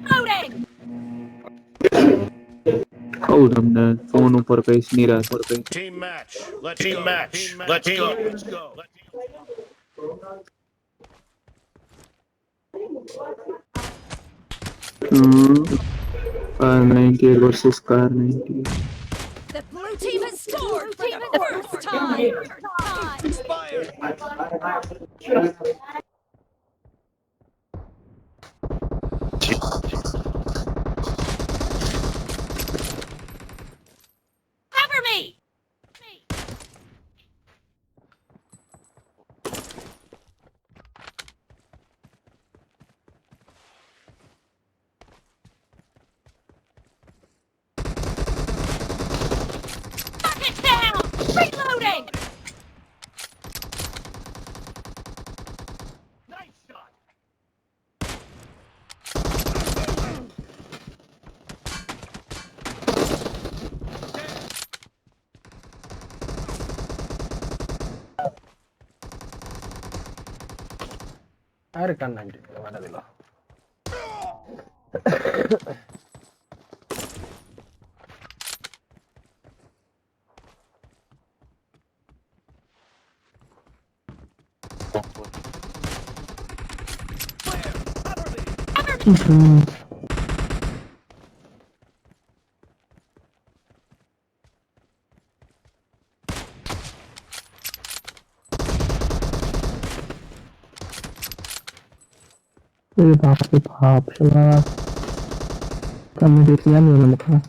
Loading! કહું તમને phone ઉપર કહીશ નિરાશ. Team match. Let's go. Let's go. Car 98 versus car 98. The blue team has scored for the first time! Expired. Cover me! Knock it down! Reloading! Nice shot. ആർക്കാണ് വലതില്ല बाप कमी देख लिया नहीं लिखा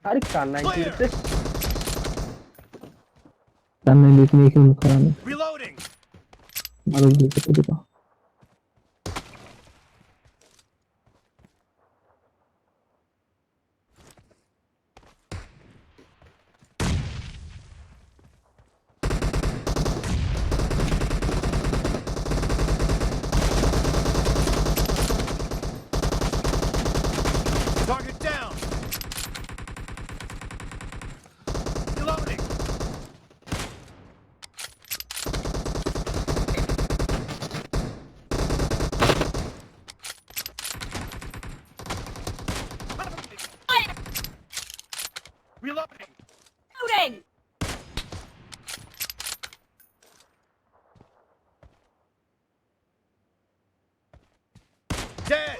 अरे कान्ना इंटीरियर कान्ना लिखने की लिखा है Reloading. मालूम नहीं कितना दिखा Target down. Reloading. Reloading. Loading! Dead.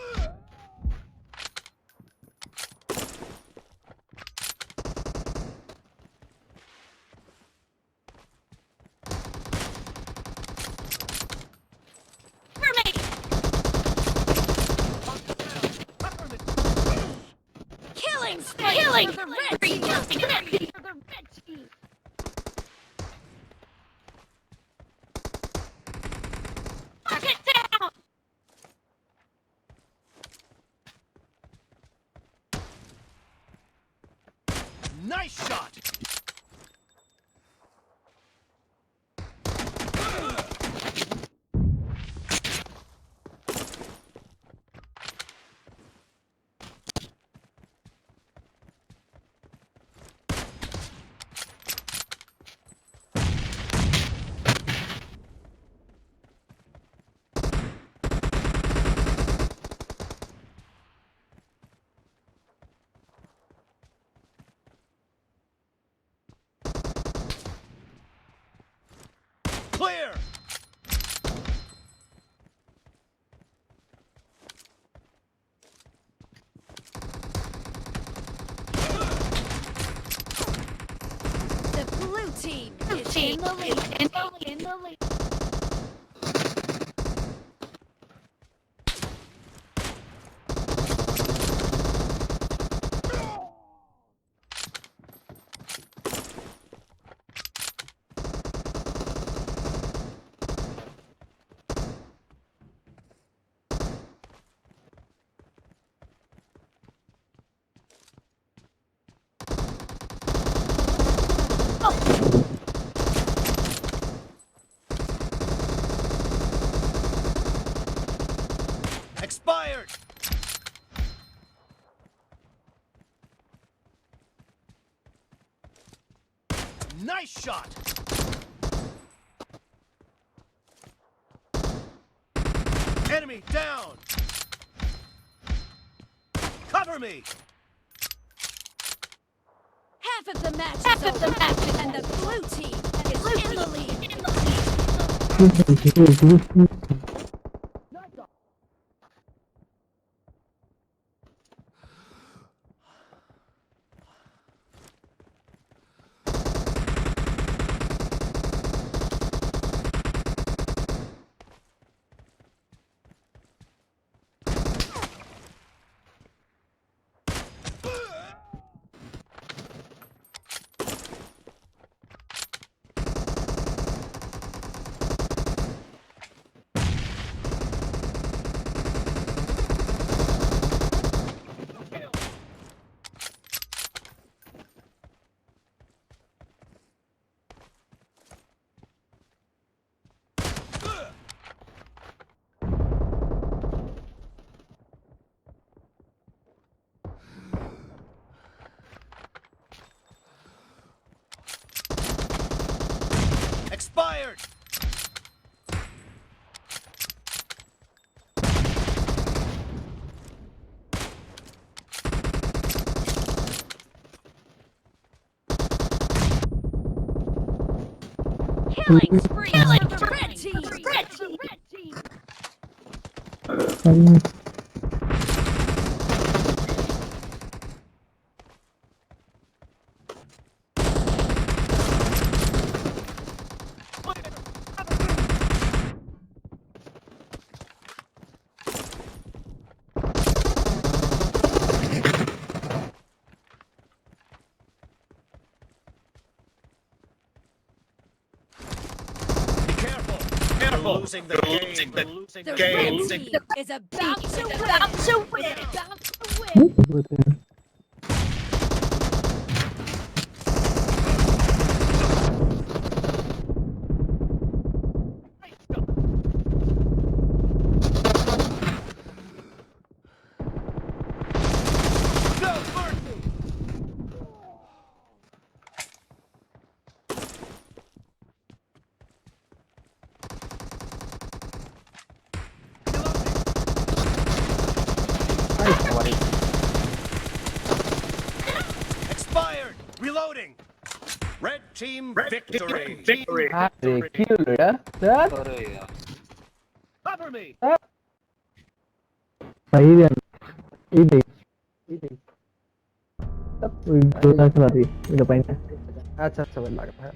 Cover me! Killing spree! Killing for the red team! Killing for the red team! Knock it down! Nice shot. Clear. The blue team is in the lead. In the lead. Expired. Nice shot. Enemy down. Cover me. Half of the match is over, and the blue team is in the lead. Expired. Killing spree for the red team. Be careful. Careful. We're losing the game. The red team is about to win. About to win. No mercy. Expired. Reloading. Red team victory. Aduh, kill lu ya. Dan Cover me. सही है ini tapi itu lagi udah paling अच्छा अच्छा bell लगा